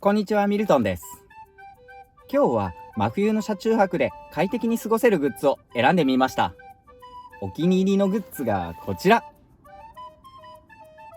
こんにちは、ミルトンです。今日は真冬の車中泊で快適に過ごせるグッズを選んでみました。お気に入りのグッズがこちら。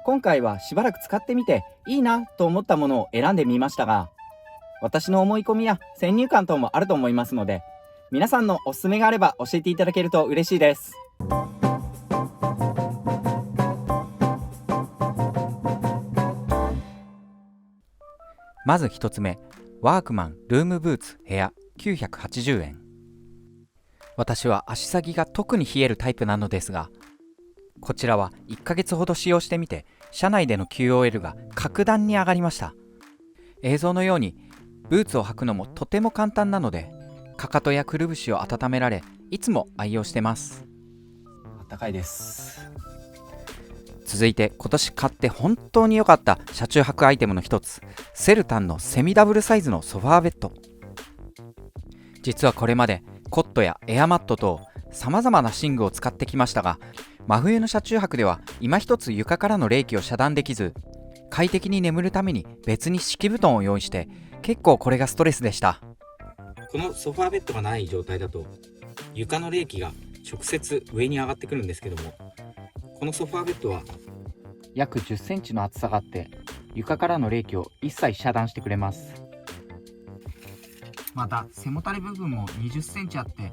今回はしばらく使ってみていいなと思ったものを選んでみましたが、私の思い込みや先入観等もあると思いますので、皆さんのおすすめがあれば教えていただけると嬉しいです。まず一つ目、ワークマンルームブーツ部屋980円。私は足先が特に冷えるタイプなのですが、こちらは1ヶ月ほど使用してみて、車内での QOL が格段に上がりました。映像のようにブーツを履くのもとても簡単なので、かかとやくるぶしを温められ、いつも愛用してます。あったかいです。続いて今年買って本当に良かった車中泊アイテムの一つ、セルタンのセミダブルサイズのソファーベッド。実はこれまでコットやエアマット等様々な寝具を使ってきましたが、真冬の車中泊では今一つ床からの冷気を遮断できず、快適に眠るために別に敷布団を用意して、結構これがストレスでした。このソファーベッドがない状態だと床の冷気が直接上に上がってくるんですけども、このソファーベッドは約10センチの厚さがあって、床からの冷気を一切遮断してくれます。また背もたれ部分も20センチあって、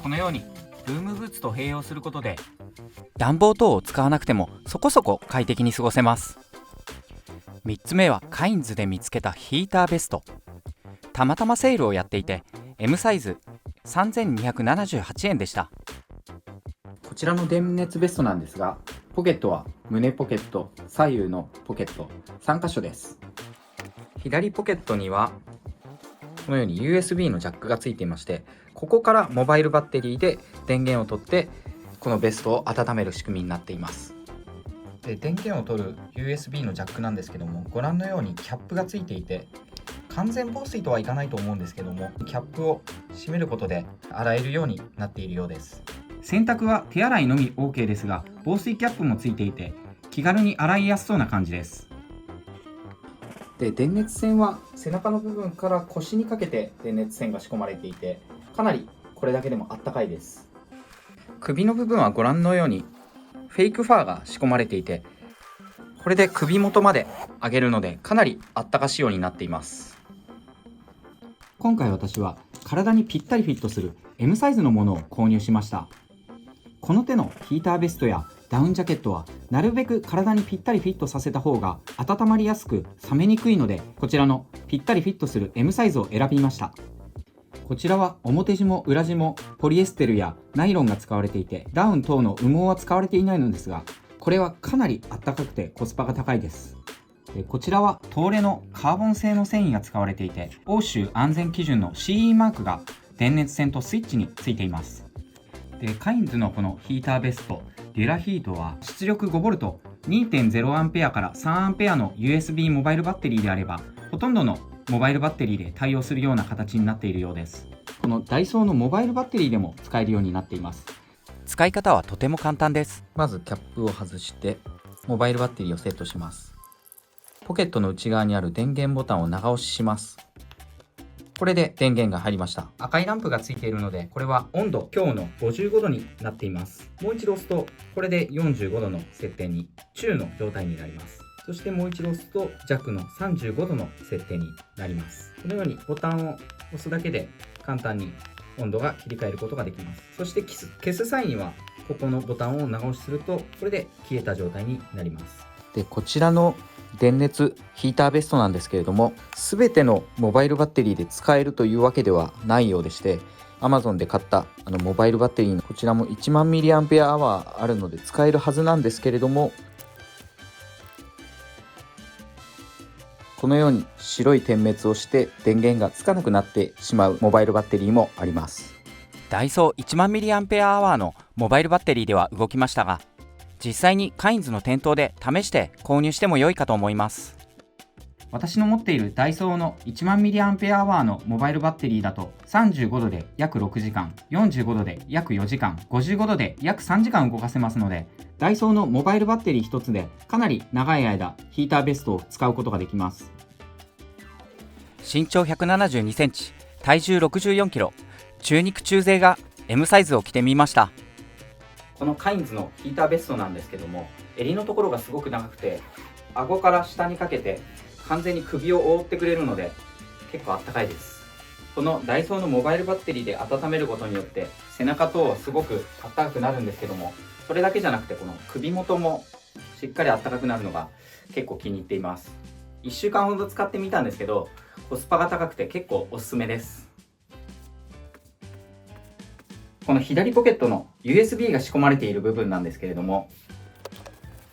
このようにルームブーツと併用することで暖房等を使わなくてもそこそこ快適に過ごせます。3つ目はカインズで見つけたヒーターベスト。たまたまセールをやっていて M サイズ3278円でした。こちらの電熱ベストなんですが、ポケットは胸ポケット、左右のポケット3箇所です。左ポケットにはこのように USB のジャックがついていまして、ここからモバイルバッテリーで電源を取ってこのベストを温める仕組みになっています。で、電源を取る USB のジャックなんですけども、ご覧のようにキャップがついていて、完全防水とはいかないと思うんですけども、キャップを閉めることで洗えるようになっているようです。洗濯は手洗いのみ OK ですが、防水キャップもついていて気軽に洗いやすそうな感じです。で、電熱線は背中の部分から腰にかけて電熱線が仕込まれていて、かなりこれだけでもあったかいです。首の部分はご覧のようにフェイクファーが仕込まれていて、これで首元まで上げるのでかなりあったか仕様になっています。今回私は体にぴったりフィットする M サイズのものを購入しました。この手のヒーターベストやダウンジャケットはなるべく体にぴったりフィットさせた方が温まりやすく冷めにくいので、こちらのぴったりフィットする M サイズを選びました。こちらは表地も裏地もポリエステルやナイロンが使われていて、ダウン等の羽毛は使われていないのですが、これはかなりあったかくてコスパが高いです。こちらは東レのカーボン製の繊維が使われていて、欧州安全基準の CE マークが電熱線とスイッチについています。で、カインズのこのヒーターベストデュラヒートは出力 5V、2.0A から 3A の USB モバイルバッテリーであれば、ほとんどのモバイルバッテリーで対応するような形になっているようです。このダイソーのモバイルバッテリーでも使えるようになっています。使い方はとても簡単です。まずキャップを外してモバイルバッテリーをセットします。ポケットの内側にある電源ボタンを長押しします。これで電源が入りました。赤いランプがついているので、これは温度強の55度になっています。もう一度押すとこれで45度の設定に中の状態になります。そしてもう一度押すと弱の35度の設定になります。このようにボタンを押すだけで簡単に温度が切り替えることができます。そして消す際にはここのボタンを長押しするとこれで消えた状態になります。で、こちらの電熱ヒーターベストなんですけれども、全てのモバイルバッテリーで使えるというわけではないようでして、 Amazon で買ったモバイルバッテリーのこちらも1万 mAh あるので使えるはずなんですけれども、このように白い点滅をして電源がつかなくなってしまうモバイルバッテリーもあります。ダイソー1万 mAh のモバイルバッテリーでは動きましたが、実際にカインズの店頭で試して購入しても良いかと思います。私の持っているダイソーの1万 mAh のモバイルバッテリーだと、35度で約6時間、45度で約4時間、55度で約3時間動かせますので、ダイソーのモバイルバッテリー1つでかなり長い間ヒーターベストを使うことができます。身長172センチ、体重64キロ、中肉中背が M サイズを着てみました。このカインズのヒーターベストなんですけども、襟のところがすごく長くて、顎から下にかけて完全に首を覆ってくれるので結構あったかいです。このダイソーのモバイルバッテリーで温めることによって背中等はすごくあったかくなるんですけども、それだけじゃなくてこの首元もしっかりあったかくなるのが結構気に入っています。1週間ほど使ってみたんですけど、コスパが高くて結構おすすめです。この左ポケットの USB が仕込まれている部分なんですけれども、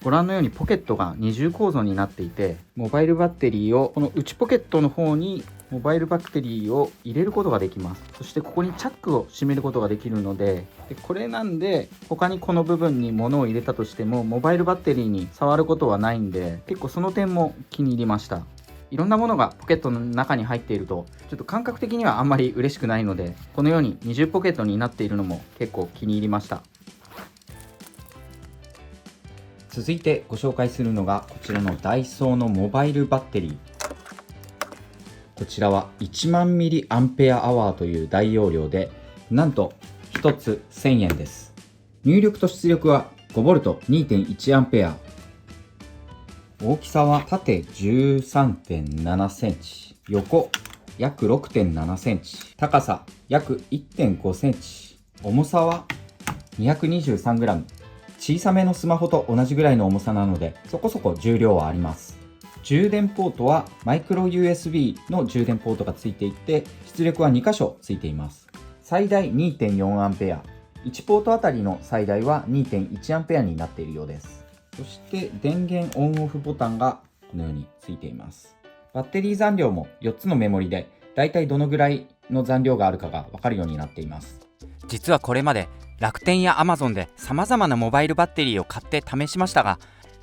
ご覧のようにポケットが二重構造になっていて、モバイルバッテリーをこの内ポケットの方にモバイルバッテリーを入れることができます。そしてここにチャックを閉めることができるので、これなんで他にこの部分に物を入れたとしてもモバイルバッテリーに触ることはないんで、結構その点も気に入りました。いろんなものがポケットの中に入っているとちょっと感覚的にはあんまり嬉しくないので、このように二重ポケットになっているのも結構気に入りました。続いてご紹介するのがこちらのダイソーのモバイルバッテリー。こちらは1万ミリアンペアアワーという大容量で、なんと1つ1000円です。入力と出力は 5V2.1 アンペア。大きさは縦 13.7 センチ、横約 6.7 センチ、高さ約 1.5 センチ、重さは 223g。小さめのスマホと同じぐらいの重さなので、そこそこ重量はあります。充電ポートはマイクロ USB の充電ポートがついていて、出力は2箇所ついています。最大 2.4 アンペア。1ポートあたりの最大は 2.1 アンペアになっているようです。そして電源オンオフボタンがこのようについています。バッテリー残量も4つのメモリで、だいたいどのぐらいの残量があるかがわかるようになっています。実はこれまで楽天や Amazon で様々なモバイルバッテリーを買って試しましたが、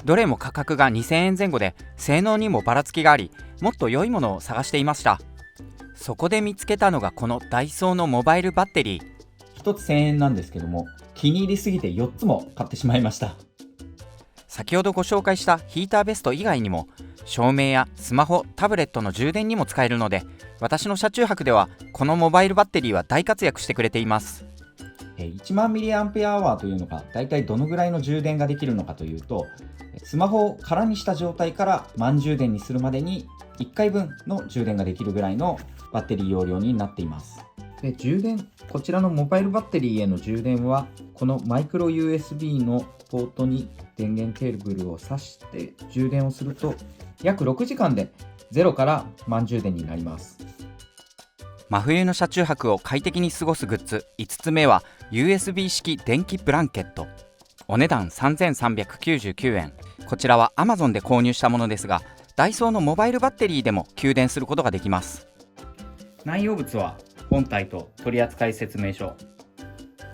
どれも価格が2000円前後で性能にもばらつきがあり、もっと良いものを探していました。そこで見つけたのがこのダイソーのモバイルバッテリー。1つ1000円なんですけども、気に入りすぎて4つも買ってしまいました。先ほどご紹介したヒーターベスト以外にも、照明やスマホ、タブレットの充電にも使えるので、私の車中泊ではこのモバイルバッテリーは大活躍してくれています。1万ミリアンペアアワーというのがだいたいどのぐらいの充電ができるのかというと、スマホを空にした状態から満充電にするまでに1回分の充電ができるぐらいのバッテリー容量になっています。で、充電、こちらのモバイルバッテリーへの充電はこのマイクロ USB のポートに電源ケーブルを挿して充電をすると、約6時間で0から満充電になります。真冬の車中泊を快適に過ごすグッズ5つ目は USB 式電気ブランケット。お値段3399円。こちらは Amazon で購入したものですが、ダイソーのモバイルバッテリーでも給電することができます。内容物は本体と取扱説明書。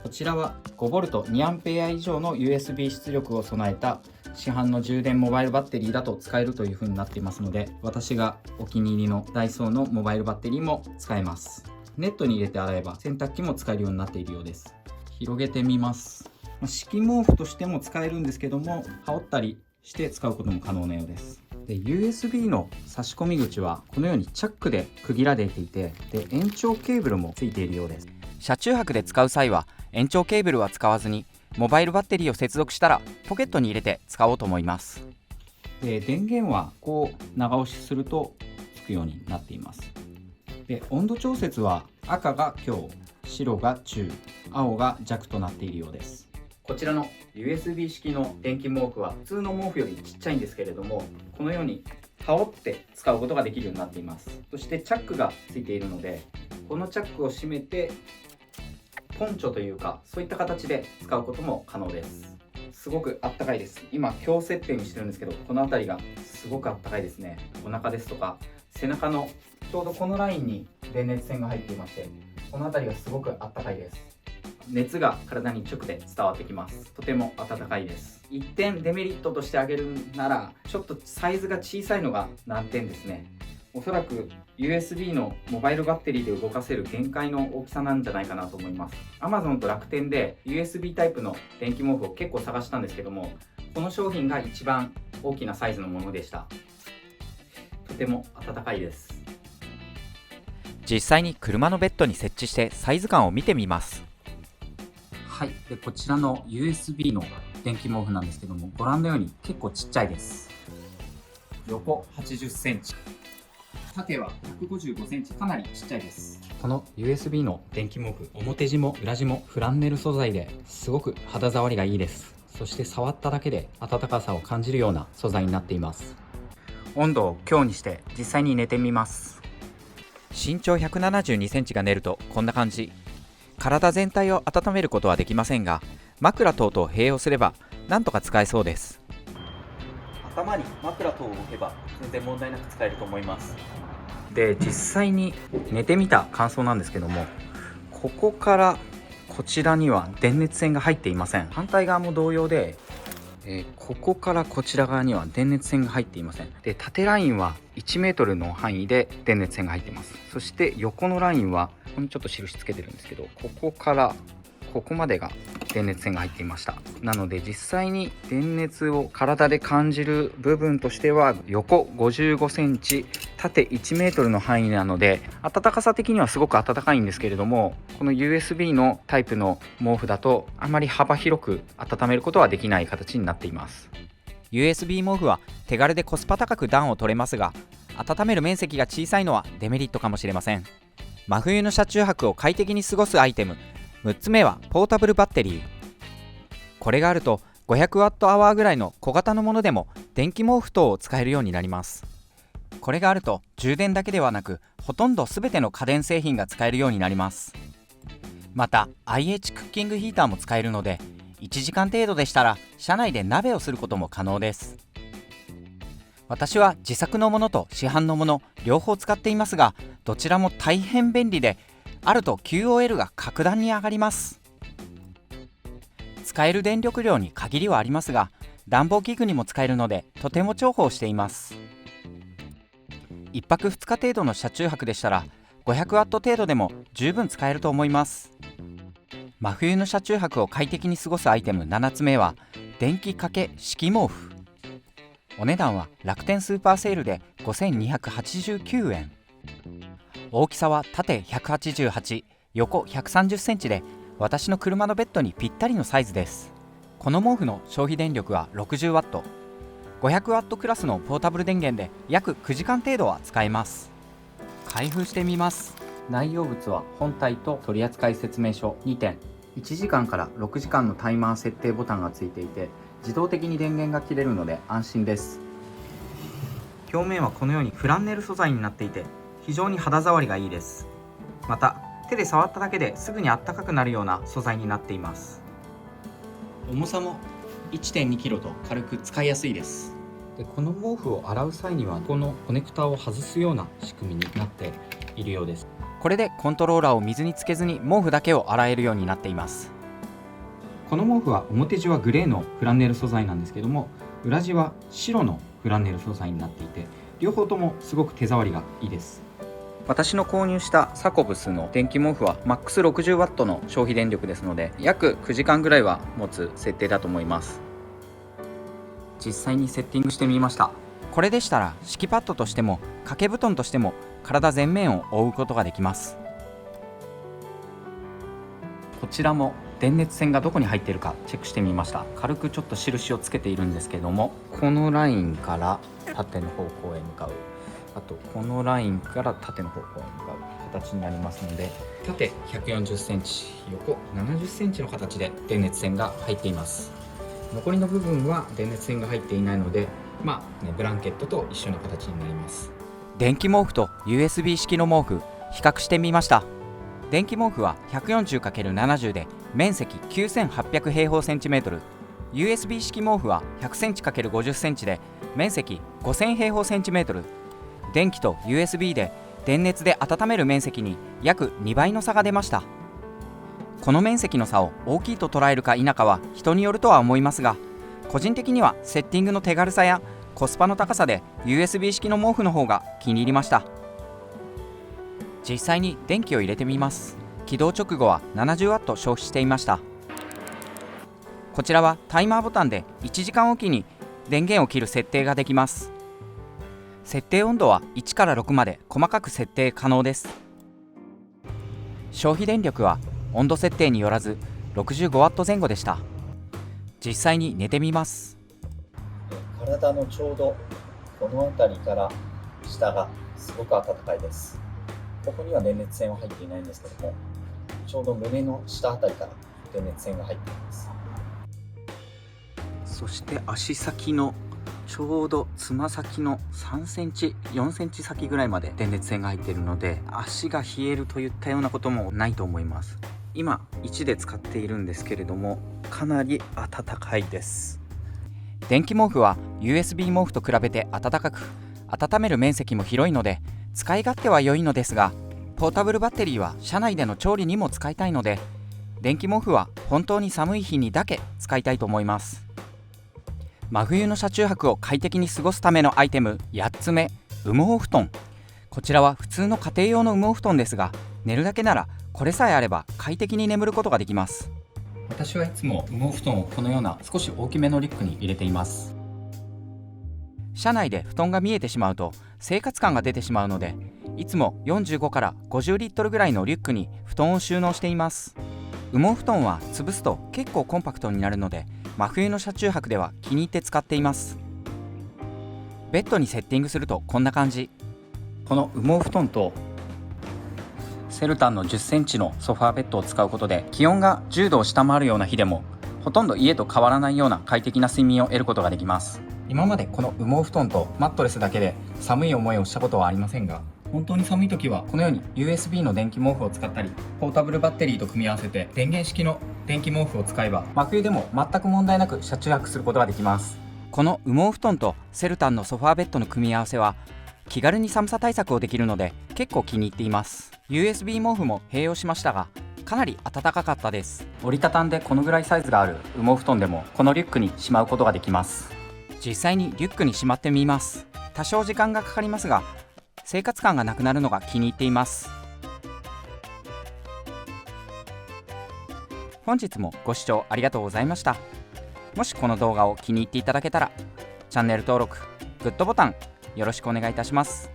こちらは 5V2A 以上の USB 出力を備えた市販の充電モバイルバッテリーだと使えるという風になっていますので、私がお気に入りのダイソーのモバイルバッテリーも使えます。ネットに入れて洗えば洗濯機も使えるようになっているようです。広げてみます。敷毛布としても使えるんですけども、羽織ったりして使うことも可能なようです。で、 USB の差し込み口はこのようにチャックで区切られていて、で、延長ケーブルもついているようです。車中泊で使う際は延長ケーブルは使わずに、モバイルバッテリーを接続したらポケットに入れて使おうと思います。で、電源はこう長押しするとつくようになっています。で、温度調節は赤が強、白が中、青が弱となっているようです。こちらの USB 式の電気毛布は普通の毛布よりちっちゃいんですけれども、このように羽織って使うことができるようになっています。そしてチャックがついているので、このチャックを閉めてポンチョというか、そういった形で使うことも可能です。すごくあったかいです。今強設定にしてるんですけど、この辺りがすごくあったかいですね。お腹ですとか背中のちょうどこのラインに電熱線が入っていまして、この辺りがすごくあったかいです。熱が体に直で伝わってきます。とても暖かいです。一点デメリットとして挙げるなら、ちょっとサイズが小さいのが難点ですね。おそらく USB のモバイルバッテリーで動かせる限界の大きさなんじゃないかなと思います。 Amazon と楽天で USB タイプの電気毛布を結構探したんですけども、この商品が一番大きなサイズのものでした。とても暖かいです。実際に車のベッドに設置してサイズ感を見てみます。はい、でこちらの USB の電気毛布なんですけども、ご覧のように結構ちっちゃいです。横80センチ、縦は155センチ、かなりちっちゃいです。この USB の電気毛布、表地も裏地もフランネル素材ですごく肌触りがいいです。そして触っただけで暖かさを感じるような素材になっています。温度を強にして実際に寝てみます。身長172センチが寝るとこんな感じ。体全体を温めることはできませんが、枕等と併用すればなんとか使えそうです。頭に枕等を置けば全然問題なく使えると思います。で、実際に寝てみた感想なんですけども、ここからこちらには電熱線が入っていません。反対側も同様で、ここからこちら側には電熱線が入っていません。で、縦ラインは1メートルの範囲で電熱線が入っています。そして横のラインはここにちょっと印つけてるんですけど、ここからここまでが電熱線が入っていました。なので実際に電熱を体で感じる部分としては横55センチ、縦1メートルの範囲なので、暖かさ的にはすごく暖かいんですけれども、この USB のタイプの毛布だとあまり幅広く温めることはできない形になっています。 USB 毛布は手軽でコスパ高く暖を取れますが、温める面積が小さいのはデメリットかもしれません。真冬の車中泊を快適に過ごすアイテム、6つ目はポータブルバッテリー。これがあると 500Wh ぐらいの小型のものでも電気毛布等を使えるようになります。これがあると充電だけではなく、ほとんど全ての家電製品が使えるようになります。また IH クッキングヒーターも使えるので、1時間程度でしたら車内で鍋をすることも可能です。私は自作のものと市販のもの両方使っていますが、どちらも大変便利で、あると QOL が格段に上がります。使える電力量に限りはありますが、暖房器具にも使えるのでとても重宝しています。1泊2日程度の車中泊でしたら 500W 程度でも十分使えると思います。真冬の車中泊を快適に過ごすアイテム7つ目は電気掛け敷毛布。お値段は楽天スーパーセールで5289円。大きさは縦188、横130センチで、私の車のベッドにぴったりのサイズです。この毛布の消費電力は 60W、500W クラスのポータブル電源で約9時間程度は使えます。開封してみます。内容物は本体と取扱説明書2点、1時間から6時間のタイマー設定ボタンがついていて、自動的に電源が切れるので安心です。表面はこのようにフランネル素材になっていて、非常に肌触りがいいです。また手で触っただけですぐにあったかくなるような素材になっています。重さも 1.2kg と軽く使いやすいです。で、この毛布を洗う際にはこのコネクタを外すような仕組みになっているようです。これでコントローラーを水につけずに毛布だけを洗えるようになっています。この毛布は表地はグレーのフランネル素材なんですけども、裏地は白のフランネル素材になっていて、両方ともすごく手触りがいいです。私の購入したサコブスの電気毛布は MAX60W の消費電力ですので、約9時間ぐらいは持つ設定だと思います。実際にセッティングしてみました。これでしたら敷きパッドとしても掛け布団としても体全面を覆うことができます。こちらも電熱線がどこに入っているかチェックしてみました。軽くちょっと印をつけているんですけども、このラインから縦の方向へ向かう、あとこのラインから縦の方向へ向かう形になりますので、縦140センチ、横70センチの形で電熱線が入っています。残りの部分は電熱線が入っていないので、ブランケットと一緒の形になります。電気毛布と USB 式の毛布比較してみました。電気毛布は 140×70 で面積9800平方センチメートル、USB 式毛布は 100cm×50 センチで面積5000平方センチメートル。電気と USB で電熱で温める面積に約2倍の差が出ました。この面積の差を大きいと捉えるか否かは人によるとは思いますが、個人的にはセッティングの手軽さやコスパの高さで USB 式の毛布の方が気に入りました。実際に電気を入れてみます。起動直後は 70W 消費していました。こちらはタイマーボタンで1時間おきに電源を切る設定ができます。設定温度は1から6まで細かく設定可能です。消費電力は温度設定によらず 65W 前後でした。実際に寝てみます。体のちょうどこの辺りから下がすごく暖かいです。ここには電熱線は入っていないんですけども、ちょうど胸の下あたりから電熱線が入っています。そして足先のちょうどつま先の3センチ4センチ先ぐらいまで電熱線が入っているので、足が冷えるといったようなこともないと思います。今1で使っているんですけれども、かなり暖かいです。電気毛布は USB 毛布と比べて暖かく、温める面積も広いので使い勝手は良いのですが、ポータブルバッテリーは車内での調理にも使いたいので、電気毛布は本当に寒い日にだけ使いたいと思います。真冬の車中泊を快適に過ごすためのアイテム8つ目、羽毛布団。こちらは普通の家庭用の羽毛布団ですが、寝るだけならこれさえあれば快適に眠ることができます。私はいつも羽毛布団をこのような少し大きめのリュックに入れています。車内で布団が見えてしまうと生活感が出てしまうので、いつも45から50リットルぐらいのリュックに布団を収納しています。羽毛布団は潰すと結構コンパクトになるので、真冬の車中泊では気に入って使っています。ベッドにセッティングするとこんな感じ。この羽毛布団とセルタンの10センチのソファーベッドを使うことで、気温が10度を下回るような日でもほとんど家と変わらないような快適な睡眠を得ることができます。今までこの羽毛布団とマットレスだけで寒い思いをしたことはありませんが、本当に寒い時はこのように USB の電気毛布を使ったり、ポータブルバッテリーと組み合わせて電源式の電気毛布を使えば真冬でも全く問題なく車中泊することができます。この羽毛布団とセルタンのソファーベッドの組み合わせは気軽に寒さ対策をできるので結構気に入っています。 USB 毛布も併用しましたが、かなり暖かかったです。折りたたんでこのぐらいサイズがある羽毛布団でもこのリュックにしまうことができます。実際にリュックにしまってみます。多少時間がかかりますが、生活感がなくなるのが気に入っています。本日もご視聴ありがとうございました。もしこの動画を気に入っていただけたら、チャンネル登録、グッドボタンよろしくお願いいたします。